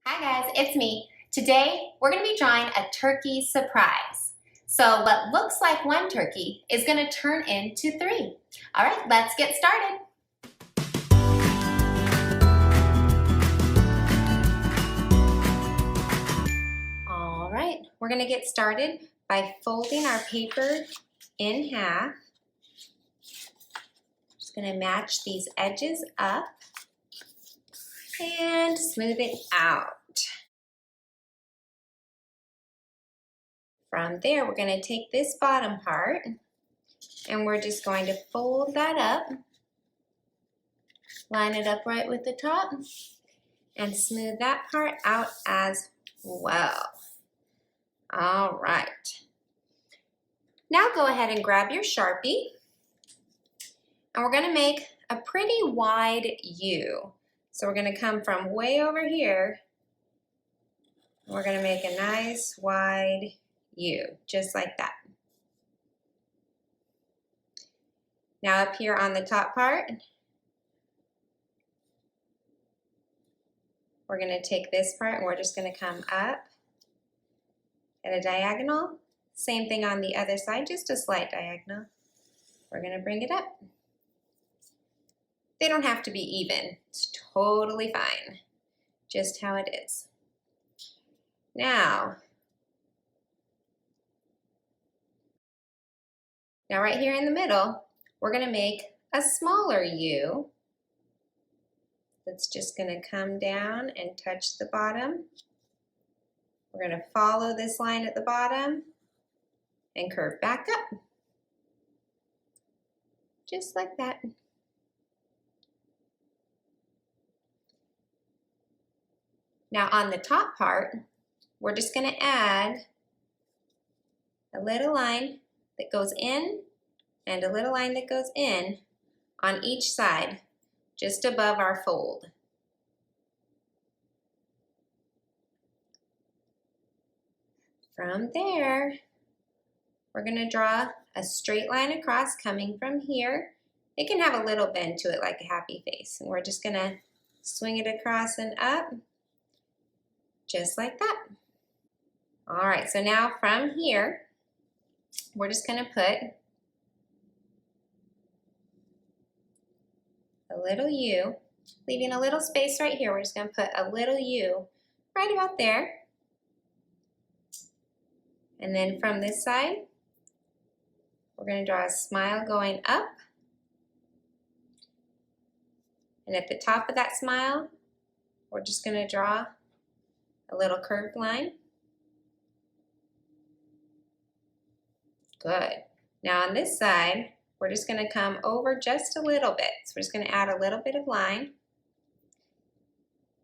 Hi guys, it's me. Today, we're gonna be drawing a turkey surprise. So what looks like one turkey is gonna turn into three. All right, let's get started. All right, we're gonna get started by folding our paper in half. Just gonna match these edges up and smooth it out. From there, we're going to take this bottom part and we're just going to fold that up, line it up right with the top, and smooth that part out as well. All right. Now go ahead and grab your Sharpie, and we're going to make a pretty wide U. So we're going to come from way over here, and we're going to make a nice wide U, just like that. Now up here on the top part, we're going to take this part and we're just going to come up at a diagonal. Same thing on the other side, just a slight diagonal. We're going to bring it up. They don't have to be even. It's totally fine, just how it is. Now right here in the middle, we're going to make a smaller U. That's just going to come down and touch the bottom. We're going to follow this line at the bottom and curve back up. Just like that. Now on the top part, we're just going to add a little line that goes in and a little line that goes in on each side, just above our fold. From there, we're going to draw a straight line across coming from here. It can have a little bend to it like a happy face, and we're just going to swing it across and up, just like that. All right, so now from here, we're just going to put a little U, leaving a little space right here. We're just going to put a little U right about there. And then from this side, we're going to draw a smile going up. And at the top of that smile, we're just going to draw a little curved line. Good. Now on this side, we're just going to come over just a little bit. So we're just going to add a little bit of line.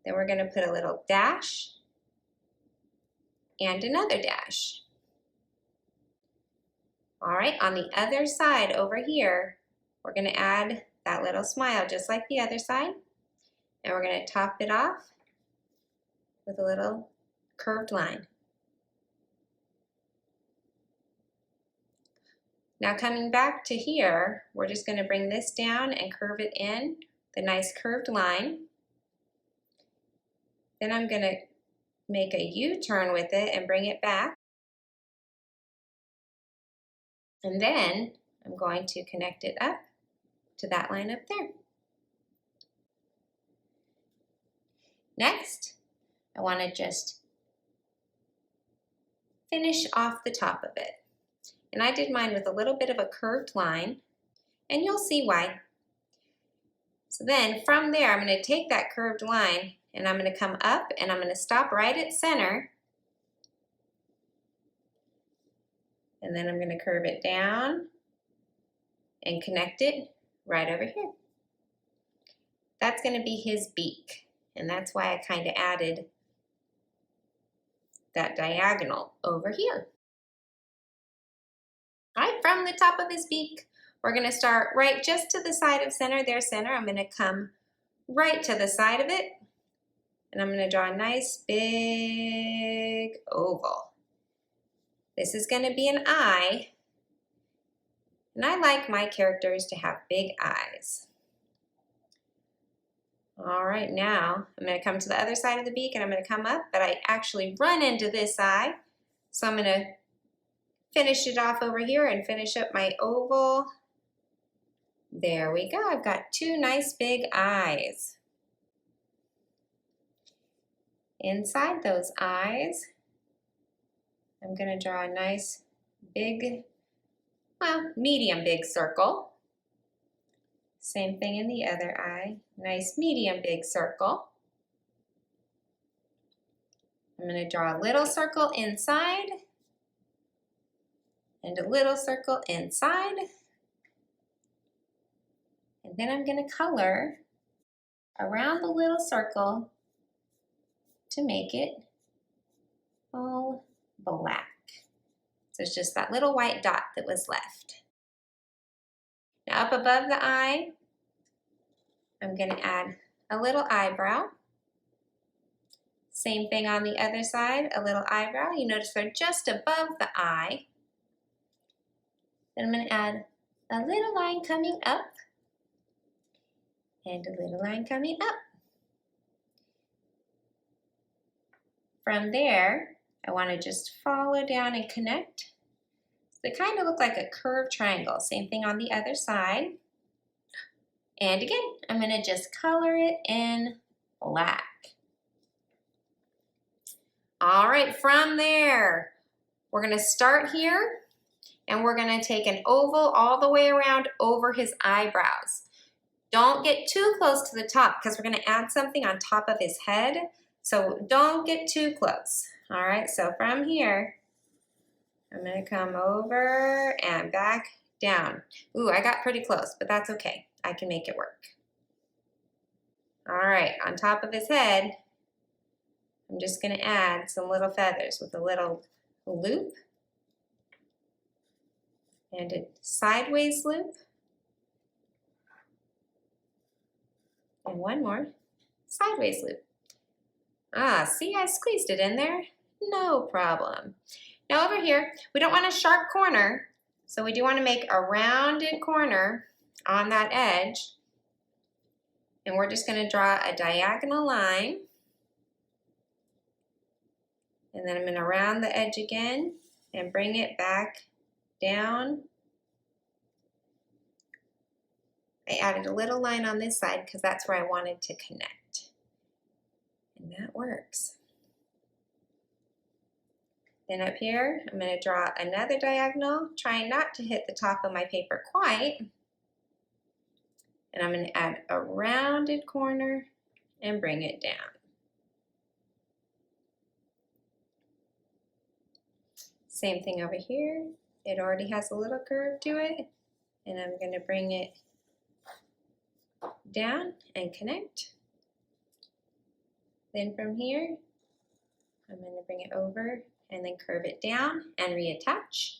Then we're going to put a little dash and another dash. All right, on the other side over here, we're going to add that little smile just like the other side. And we're going to top it off with a little curved line. Now coming back to here, we're just going to bring this down and curve it in, the nice curved line. Then I'm going to make a U-turn with it and bring it back. And then I'm going to connect it up to that line up there. Next, I want to just finish off the top of it. And I did mine with a little bit of a curved line, and you'll see why. So then from there, I'm going to take that curved line and I'm going to come up and I'm going to stop right at center. And then I'm going to curve it down and connect it right over here. That's going to be his beak, and that's why I kind of added that diagonal over here. All right, from the top of his beak, we're going to start right just to the side of center. There's center. I'm going to come right to the side of it, and I'm going to draw a nice big oval. This is going to be an eye, and I like my characters to have big eyes. All right, now I'm going to come to the other side of the beak and I'm going to come up, but I actually run into this eye. So I'm going to finish it off over here and finish up my oval. There we go. I've got two nice big eyes. Inside those eyes, I'm going to draw a nice big, well, medium big circle. Same thing in the other eye. Nice medium big circle. I'm going to draw a little circle inside and a little circle inside. And then I'm going to color around the little circle to make it all black. So it's just that little white dot that was left. Now up above the eye, I'm going to add a little eyebrow. Same thing on the other side, a little eyebrow. You notice they're just above the eye. Then I'm going to add a little line coming up and a little line coming up. From there, I want to just follow down and connect. So they kind of look like a curved triangle. Same thing on the other side. And again, I'm going to just color it in black. All right, from there, we're going to start here and we're going to take an oval all the way around over his eyebrows. Don't get too close to the top because we're going to add something on top of his head. So don't get too close. All right, so from here, I'm going to come over and back down. Ooh, I got pretty close, but that's okay. I can make it work. All right, on top of his head, I'm just going to add some little feathers with a little loop and a sideways loop. And one more sideways loop. Ah, see, I squeezed it in there. No problem. Now over here, we don't want a sharp corner, so we do want to make a rounded corner on that edge. And we're just going to draw a diagonal line. And then I'm going to round the edge again and bring it back down. I added a little line on this side because that's where I wanted to connect. And that works. Then up here, I'm going to draw another diagonal, trying not to hit the top of my paper quite. And I'm going to add a rounded corner and bring it down. Same thing over here. It already has a little curve to it. And I'm going to bring it down and connect. Then from here, I'm going to bring it over and then curve it down and reattach.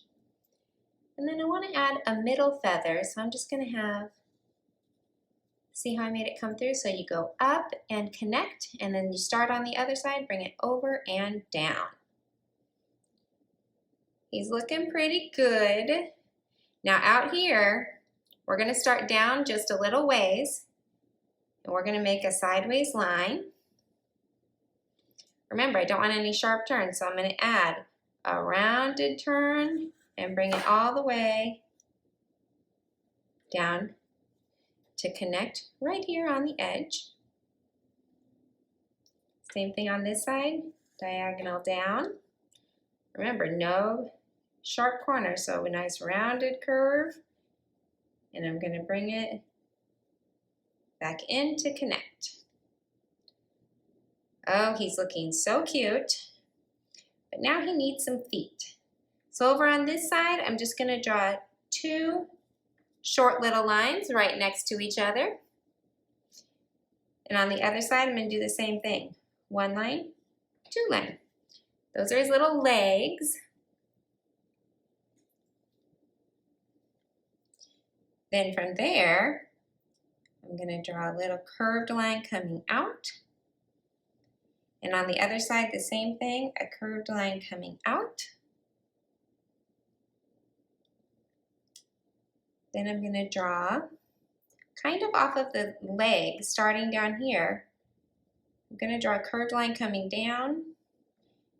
And then I want to add a middle feather, so I'm just going to have, see how I made it come through? So you go up and connect, and then you start on the other side, bring it over and down. He's looking pretty good. Now out here, we're going to start down just a little ways, and we're going to make a sideways line. Remember, I don't want any sharp turns, so I'm going to add a rounded turn and bring it all the way down to connect right here on the edge. Same thing on this side, diagonal down. Remember, no sharp corners, so a nice rounded curve. And I'm going to bring it back in to connect. Oh, he's looking so cute. But now he needs some feet. So over on this side, I'm just going to draw two short little lines right next to each other. And on the other side, I'm going to do the same thing. One line, two line. Those are his little legs. Then from there, I'm going to draw a little curved line coming out. And on the other side, the same thing, a curved line coming out. Then I'm going to draw kind of off of the leg, starting down here. I'm going to draw a curved line coming down,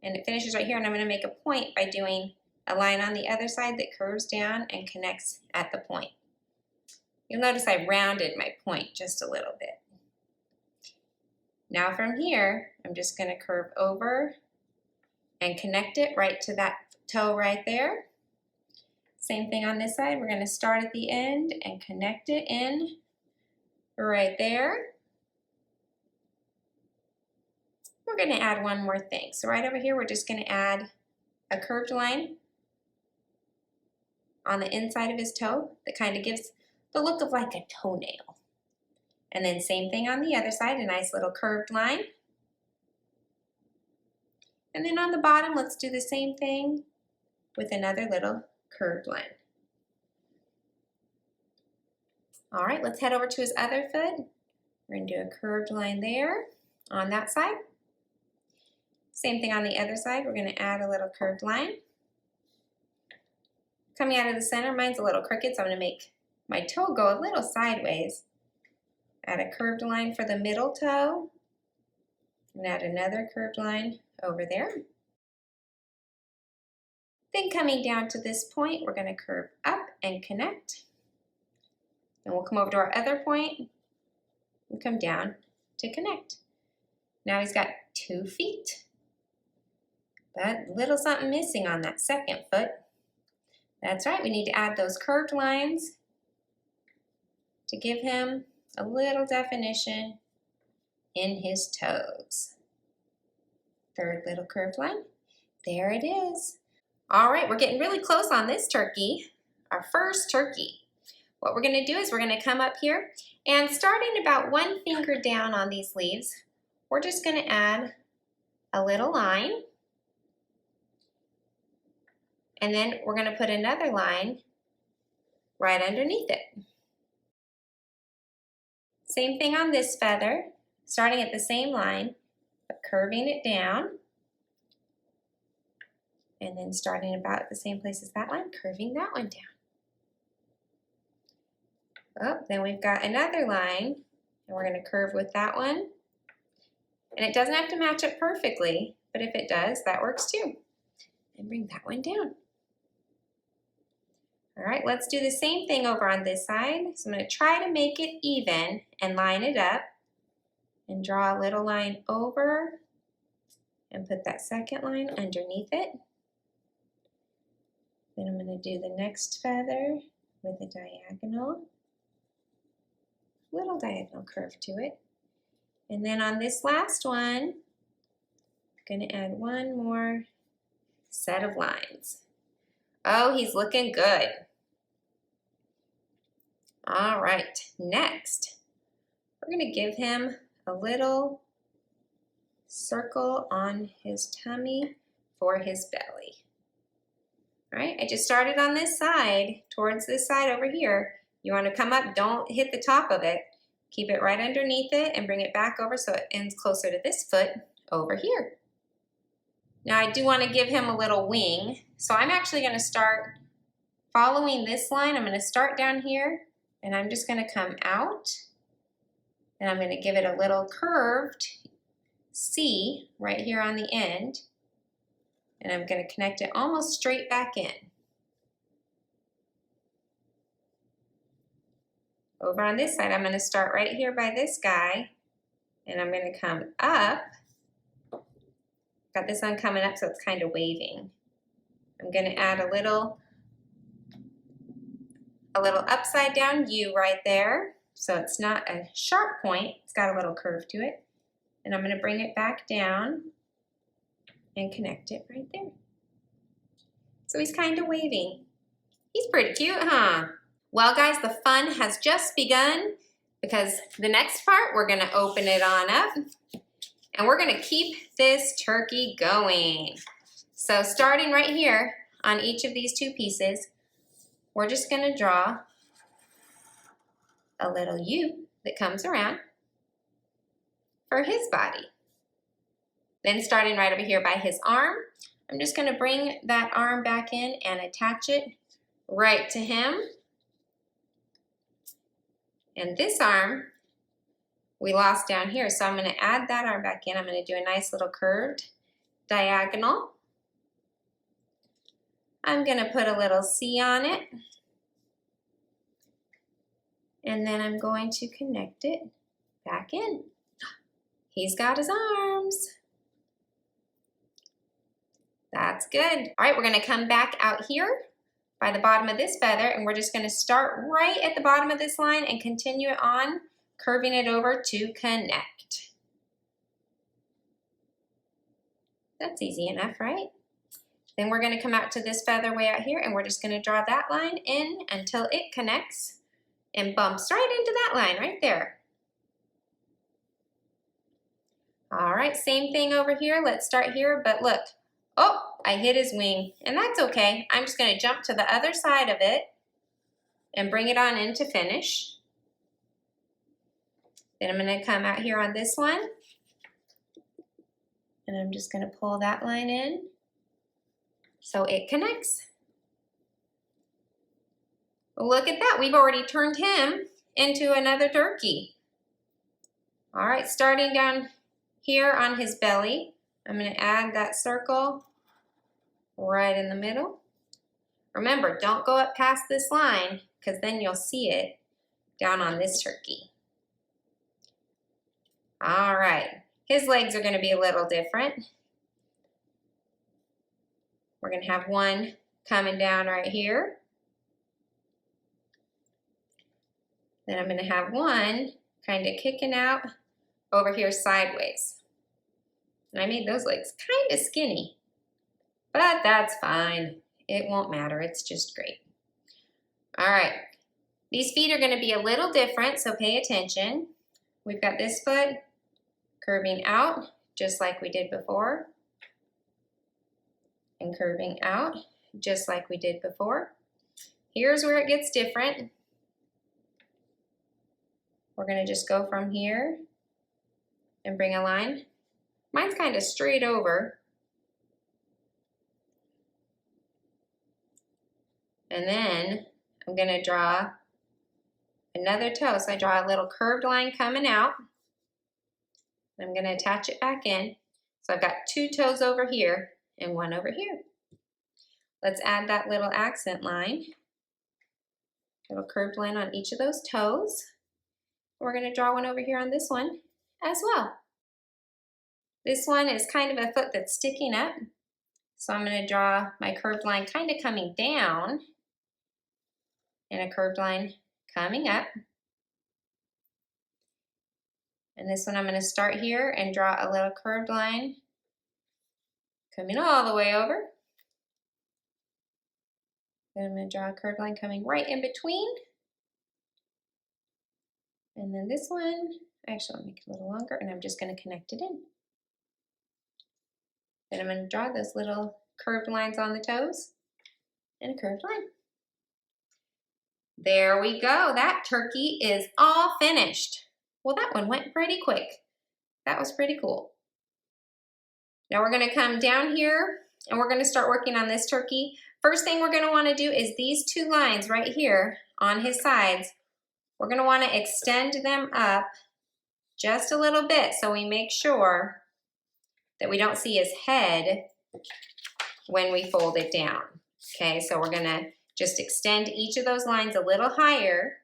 and it finishes right here, and I'm going to make a point by doing a line on the other side that curves down and connects at the point. You'll notice I rounded my point just a little bit. Now from here, I'm just going to curve over and connect it right to that toe right there. Same thing on this side. We're going to start at the end and connect it in right there. We're going to add one more thing. So right over here, we're just going to add a curved line on the inside of his toe that kind of gives the look of like a toenail. And then same thing on the other side, a nice little curved line. And then on the bottom, let's do the same thing with another little curved line. All right, let's head over to his other foot. We're going to do a curved line there on that side. Same thing on the other side. We're going to add a little curved line. Coming out of the center, mine's a little crooked, so I'm going to make my toe go a little sideways. Add a curved line for the middle toe, and add another curved line over there. Then coming down to this point, we're going to curve up and connect. Then we'll come over to our other point and come down to connect. Now he's got 2 feet, but a little something missing on that second foot. That's right, we need to add those curved lines to give him a little definition in his toes. Third little curved line. There it is. All right, we're getting really close on this turkey, our first turkey. What we're going to do is we're going to come up here and starting about 1 finger down on these leaves, we're just going to add a little line. And then we're going to put another line right underneath it. Same thing on this feather, starting at the same line, but curving it down. And then starting about the same place as that line, curving that one down. Oh, then we've got another line, and we're going to curve with that one. And it doesn't have to match up perfectly, but if it does, that works too. And bring that one down. All right, let's do the same thing over on this side. So I'm going to try to make it even and line it up and draw a little line over and put that second line underneath it. Then I'm going to do the next feather with a diagonal, little diagonal curve to it. And then on this last one, I'm going to add one more set of lines. Oh, he's looking good. All right, next, we're going to give him a little circle on his tummy for his belly. All right, I just started on this side, towards this side over here. You want to come up, don't hit the top of it. Keep it right underneath it and bring it back over so it ends closer to this foot over here. Now I do want to give him a little wing, so I'm actually going to start following this line. I'm going to start down here, and I'm just going to come out, and I'm going to give it a little curved C right here on the end, and I'm going to connect it almost straight back in. Over on this side, I'm going to start right here by this guy, and I'm going to come up. Got this one coming up so it's kind of waving. I'm going to add a little upside down U right there, so it's not a sharp point, it's got a little curve to it. And I'm going to bring it back down and connect it right there. So he's kind of waving. He's pretty cute, huh? Well guys, the fun has just begun because the next part we're going to open it on up and we're going to keep this turkey going. So starting right here on each of these 2 pieces, we're just going to draw a little U that comes around for his body. Then starting right over here by his arm, I'm just going to bring that arm back in and attach it right to him. And this arm, we lost down here, so I'm going to add that arm back in. I'm going to do a nice little curved diagonal. I'm going to put a little C on it. And then I'm going to connect it back in. He's got his arms. That's good. All right, we're gonna come back out here by the bottom of this feather, and we're just gonna start right at the bottom of this line and continue it on, curving it over to connect. That's easy enough, right? Then we're gonna come out to this feather way out here, and we're just gonna draw that line in until it connects and bumps right into that line right there. All right, same thing over here. Let's start here, but look. Oh, I hit his wing, and that's okay. I'm just gonna jump to the other side of it and bring it on in to finish. Then I'm gonna come out here on this one, and I'm just gonna pull that line in so it connects. Look at that, we've already turned him into another turkey. All right, starting down here on his belly, I'm going to add that circle right in the middle. Remember, don't go up past this line because then you'll see it down on this turkey. All right, his legs are going to be a little different. We're going to have one coming down right here. Then I'm going to have one kind of kicking out over here sideways. And I made those legs kind of skinny, but that's fine. It won't matter, it's just great. All right, these feet are gonna be a little different, so pay attention. We've got this foot curving out, just like we did before, and curving out, just like we did before. Here's where it gets different. We're gonna just go from here and bring a line. Mine's kind of straight over. And then I'm gonna draw another toe. So I draw a little curved line coming out. I'm gonna attach it back in. So I've got two toes over here and one over here. Let's add that little accent line. Little curved line on each of those toes. We're gonna draw one over here on this one as well. This one is kind of a foot that's sticking up. So I'm going to draw my curved line kind of coming down and a curved line coming up. And this one I'm going to start here and draw a little curved line coming all the way over. Then I'm going to draw a curved line coming right in between. And then this one, actually I'll make it a little longer, and I'm just going to connect it in. Then I'm going to draw those little curved lines on the toes and a curved line. There we go. That turkey is all finished. Well, that one went pretty quick. That was pretty cool. Now we're going to come down here and we're going to start working on this turkey. First thing we're going to want to do is these two lines right here on his sides. We're going to want to extend them up just a little bit so we make sure that we don't see his head when we fold it down. Okay, so we're gonna just extend each of those lines a little higher.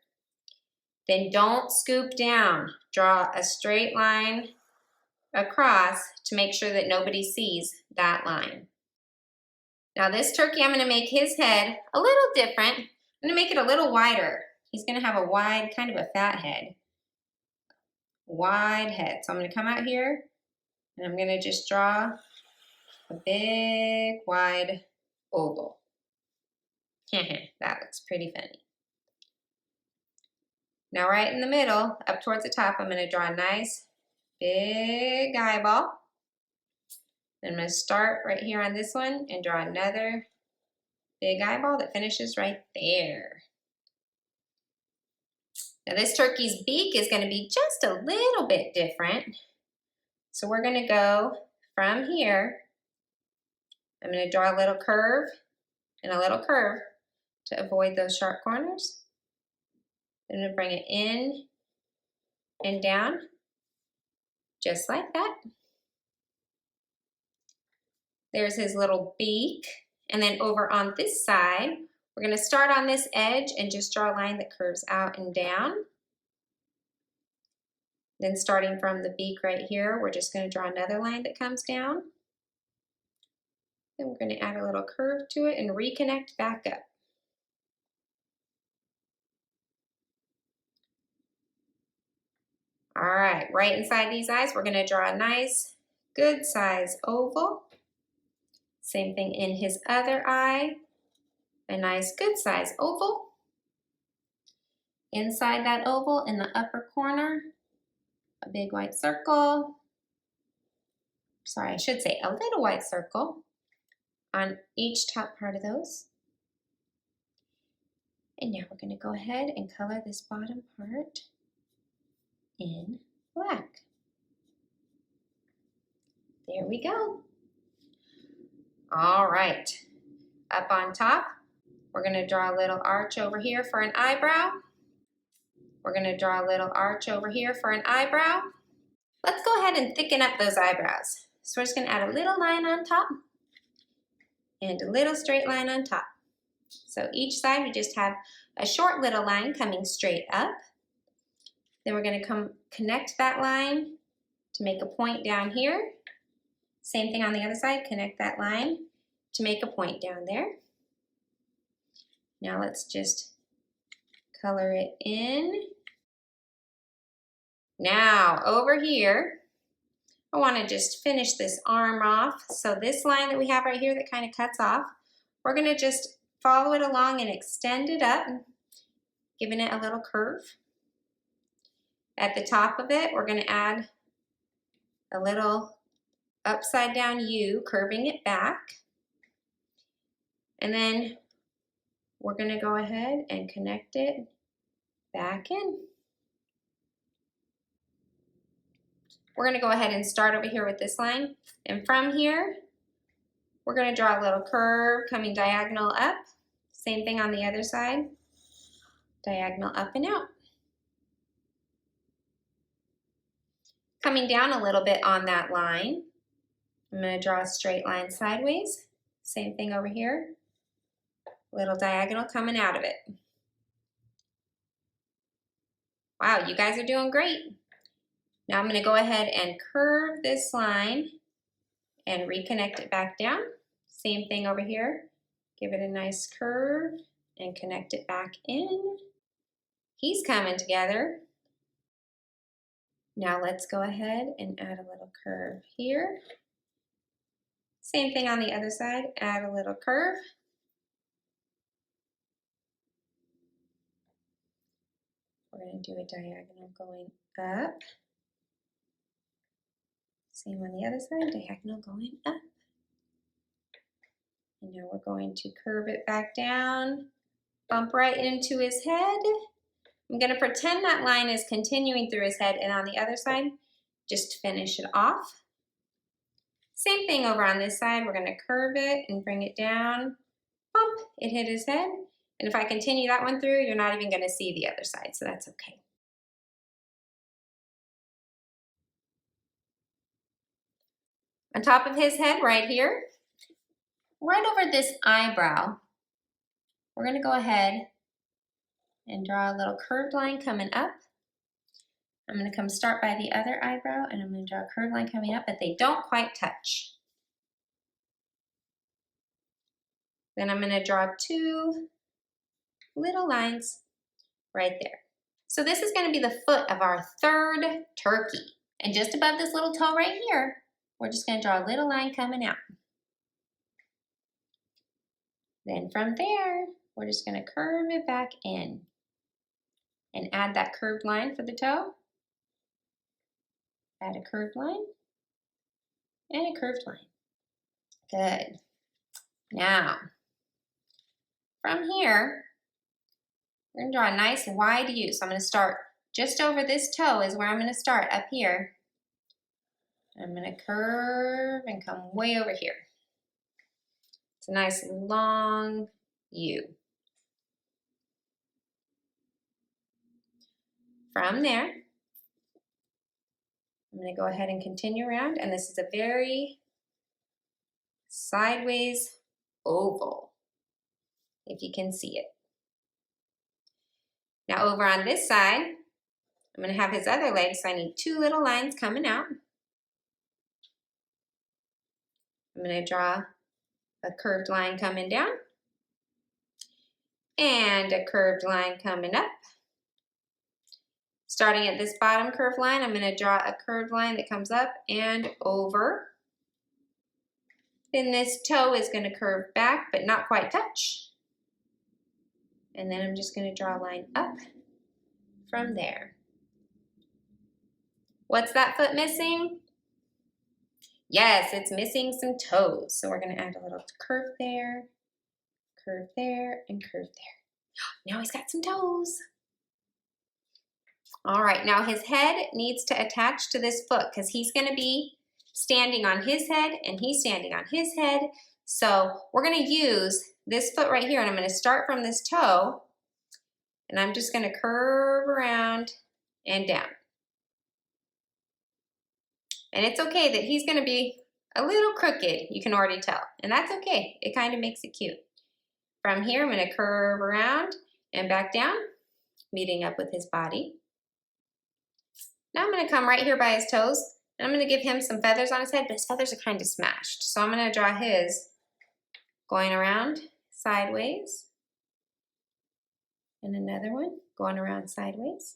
Then don't scoop down. Draw a straight line across to make sure that nobody sees that line. Now this turkey, I'm gonna make his head a little different. I'm gonna make it a little wider. He's gonna have a wide, kind of a fat head. Wide head. So I'm gonna come out here and I'm gonna just draw a big, wide oval. That looks pretty funny. Now right in the middle, up towards the top, I'm gonna draw a nice, big eyeball. Then I'm gonna start right here on this one and draw another big eyeball that finishes right there. Now this turkey's beak is gonna be just a little bit different. So we're gonna go from here. I'm gonna draw a little curve and a little curve to avoid those sharp corners. I'm going to bring it in and down, just like that. There's his little beak. And then over on this side, we're going to start on this edge and just draw a line that curves out and down. Then starting from the beak right here, we're just going to draw another line that comes down. Then we're going to add a little curve to it and reconnect back up. All right, right inside these eyes, we're going to draw a nice, good size oval. Same thing in his other eye, a nice, good size oval. Inside that oval, in the upper corner, a big white circle. Sorry, I should say a little white circle on each top part of those. And now we're going to go ahead and color this bottom part in black. There we go. All right, up on top, we're going to draw a little arch over here for an eyebrow. We're going to draw a little arch over here for an eyebrow. Let's go ahead and thicken up those eyebrows. So we're just going to add a little line on top and a little straight line on top. So each side we just have a short little line coming straight up. Then we're going to connect that line to make a point down here. Same thing on the other side, connect that line to make a point down there. Now let's just color it in. Now over here, I want to just finish this arm off. So this line that we have right here that kind of cuts off, we're going to just follow it along and extend it up, giving it a little curve. At the top of it, we're going to add a little upside down U, curving it back. And then we're going to go ahead and connect it back in. We're going to go ahead and start over here with this line. And from here, we're going to draw a little curve coming diagonal up. Same thing on the other side. Diagonal up and out. Coming down a little bit on that line, I'm going to draw a straight line sideways. Same thing over here. Little diagonal coming out of it. Wow, you guys are doing great. Now I'm going to go ahead and curve this line and reconnect it back down. Same thing over here. Give it a nice curve and connect it back in. He's coming together. Now let's go ahead and add a little curve here. Same thing on the other side, add a little curve. We're going to do a diagonal going up. Same on the other side, diagonal going up. And now we're going to curve it back down, bump right into his head. I'm going to pretend that line is continuing through his head, and on the other side, just finish it off. Same thing over on this side, we're going to curve it and bring it down, bump, it hit his head. And if I continue that one through, you're not even going to see the other side, so that's okay. On top of his head right here, right over this eyebrow, we're going to go ahead and draw a little curved line coming up. I'm going to start by the other eyebrow, and I'm going to draw a curved line coming up, but they don't quite touch. Then I'm going to draw two little lines right there. So this is going to be the foot of our third turkey. And just above this little toe right here, we're just going to draw a little line coming out. Then from there, we're just going to curve it back in and add that curved line for the toe. Add a curved line and a curved line. Good. Now, from here, we're going to draw a nice wide U. So I'm going to start just over this toe is where I'm going to start up here. I'm going to curve and come way over here. It's a nice long U. from there, I'm going to go ahead and continue around, and this is a very sideways oval, if you can see it. Now over on this side, I'm going to have his other leg, so I need two little lines coming out. I'm going to draw a curved line coming down and a curved line coming up. Starting at this bottom curved line, I'm going to draw a curved line that comes up and over. Then this toe is going to curve back, but not quite touch. And then I'm just going to draw a line up from there. What's that foot missing? Yes, it's missing some toes. So we're going to add a little curve there, and curve there. Now he's got some toes. All right, now his head needs to attach to this foot because he's going to be standing on his head and he's standing on his head. So we're going to use this foot right here, and I'm going to start from this toe, and I'm just going to curve around and down. And it's okay that he's going to be a little crooked, you can already tell, and that's okay. It kind of makes it cute. From here, I'm going to curve around and back down, meeting up with his body. Now I'm going to come right here by his toes, and I'm going to give him some feathers on his head, but his feathers are kind of smashed. So I'm going to draw his going around sideways, and another one going around sideways,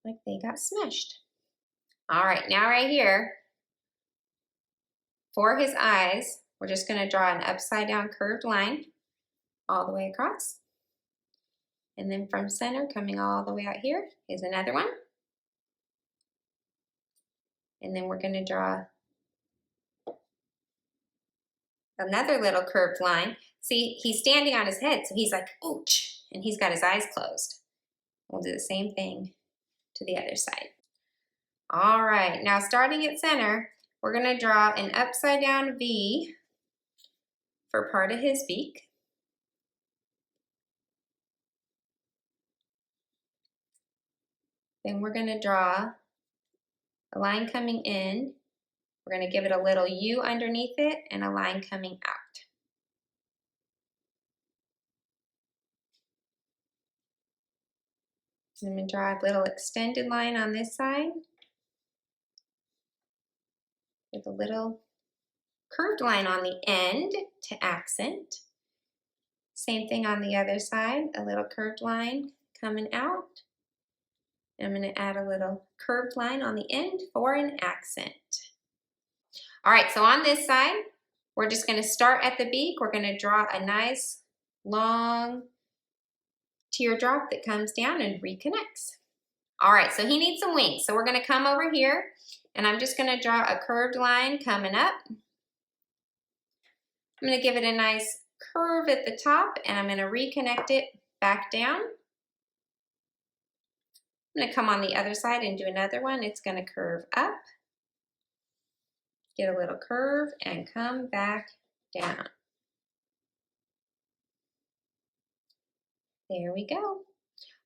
like they got smashed. All right, now right here, for his eyes, we're just going to draw an upside down curved line all the way across. And then from center, coming all the way out here, is another one. And then we're going to draw another little curved line. See, he's standing on his head, so he's like, ouch, and he's got his eyes closed. We'll do the same thing to the other side. All right, now starting at center, we're going to draw an upside down V for part of his beak. Then we're going to draw a line coming in. We're going to give it a little U underneath it and a line coming out. I'm going to draw a little extended line on this side with a little curved line on the end to accent. Same thing on the other side, a little curved line coming out. I'm going to add a little curved line on the end for an accent. All right, so on this side, we're just going to start at the beak. We're going to draw a nice long teardrop that comes down and reconnects. All right, so he needs some wings. So we're going to come over here, and I'm just going to draw a curved line coming up. I'm going to give it a nice curve at the top, and I'm going to reconnect it back down. I'm going to come on the other side and do another one. It's going to curve up, get a little curve, and come back down. There we go.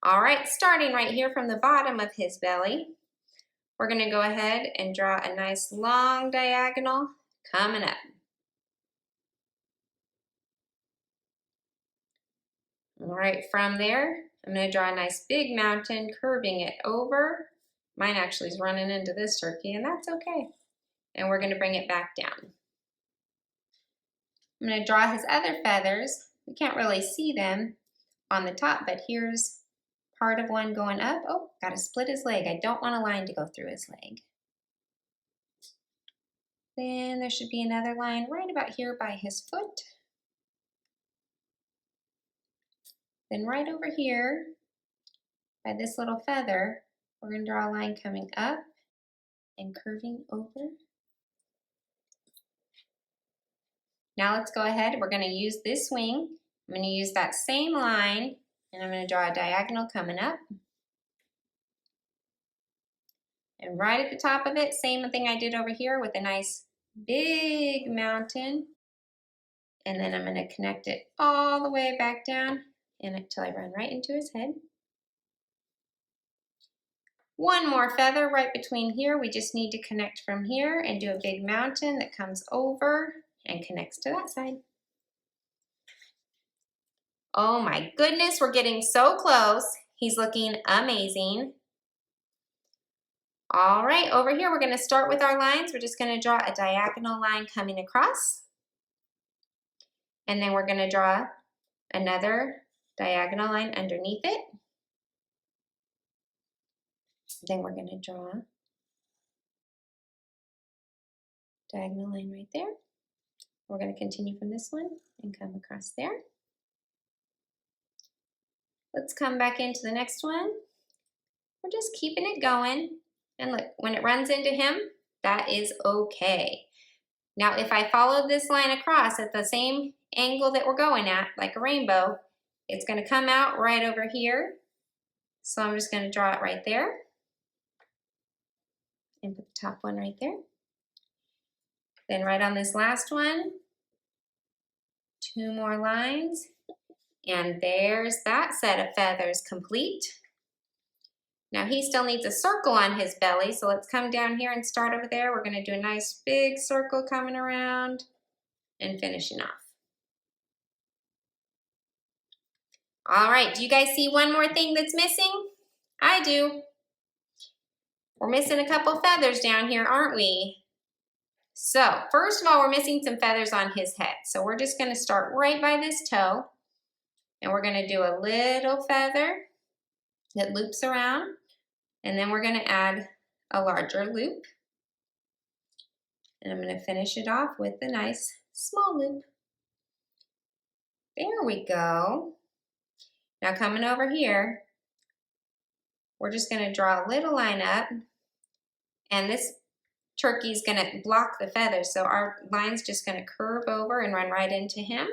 All right, starting right here from the bottom of his belly, we're going to go ahead and draw a nice long diagonal coming up. All right, from there, I'm going to draw a nice big mountain, curving it over. Mine actually is running into this turkey, and that's okay. And we're going to bring it back down. I'm going to draw his other feathers. We can't really see them on the top, but here's part of one going up. Oh, got to split his leg. I don't want a line to go through his leg. Then there should be another line right about here by his foot. Then right over here, by this little feather, we're going to draw a line coming up and curving over. Now let's go ahead. We're going to use this wing. I'm going to use that same line, and I'm going to draw a diagonal coming up. And right at the top of it, same thing I did over here with a nice big mountain. And then I'm going to connect it all the way back down until I run right into his head. one more feather right between here. We just need to connect from here and do a big mountain that comes over and connects to that side. Oh my goodness, we're getting so close. He's looking amazing. All right, over here, we're gonna start with our lines. We're just gonna draw a diagonal line coming across. And then we're gonna draw another diagonal line underneath it. Then we're gonna draw a diagonal line right there. We're gonna continue from this one and come across there. Let's come back into the next one. We're just keeping it going. And look, when it runs into him, that is okay. Now, if I follow this line across at the same angle that we're going at, like a rainbow, it's gonna come out right over here. So I'm just gonna draw it right there. And put the top one right there. Then right on this last one, 2 more lines. And there's that set of feathers complete. Now he still needs a circle on his belly, so let's come down here and start over there. We're gonna do a nice big circle coming around and finishing off. All right, do you guys see one more thing that's missing? I do. We're missing a couple feathers down here, aren't we? So first of all, we're missing some feathers on his head. So we're just gonna start right by this toe, and we're gonna do a little feather that loops around, and then we're gonna add a larger loop. And I'm gonna finish it off with a nice small loop. There we go. Now coming over here, we're just gonna draw a little line up, and this turkey's gonna block the feathers, so our line's just gonna curve over and run right into him.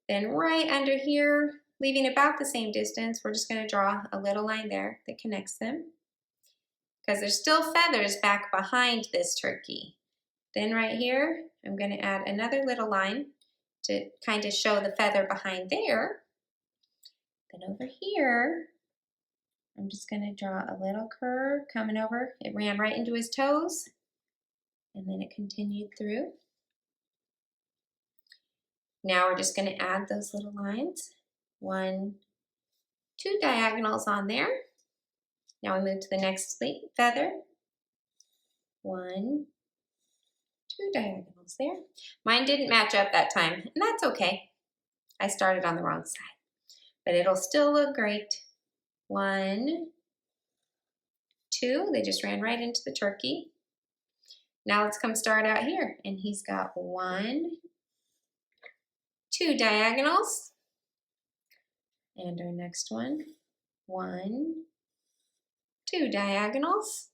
Then right under here, leaving about the same distance, we're just gonna draw a little line there that connects them, because there's still feathers back behind this turkey. Then right here, I'm gonna add another little line to kind of show the feather behind there. Then over here, I'm just gonna draw a little curve coming over. It ran right into his toes, and then it continued through. Now we're just gonna add those little lines. 1, 2 diagonals on there. Now we move to the next feather. 1, 2 diagonals there. Mine didn't match up that time, and that's okay. I started on the wrong side, but it'll still look great. 1, 2, they just ran right into the turkey. Now let's come start out here, and he's got 1, 2 diagonals. And our next one, 1, 2 diagonals.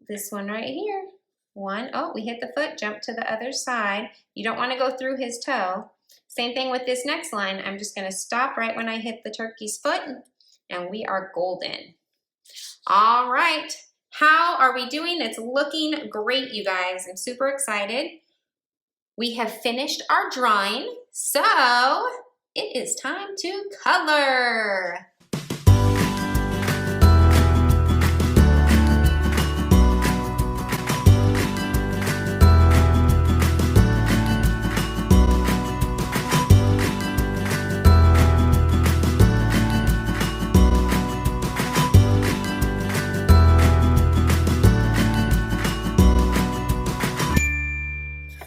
This one right here, 1, oh, we hit the foot, jump to the other side. You don't want to go through his toe. Same thing with this next line. I'm just going to stop right when I hit the turkey's foot, and we are golden. All right, how are we doing? It's looking great, you guys. I'm super excited. We have finished our drawing, so it is time to color.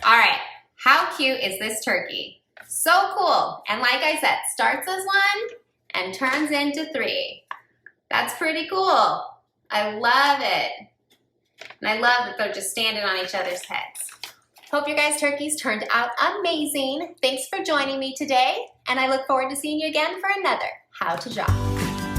All right, how cute is this turkey? So cool, and like I said, starts as 1 and turns into 3. That's pretty cool. I love it. And I love that they're just standing on each other's heads. Hope your guys' turkeys turned out amazing. Thanks for joining me today, and I look forward to seeing you again for another How to Draw.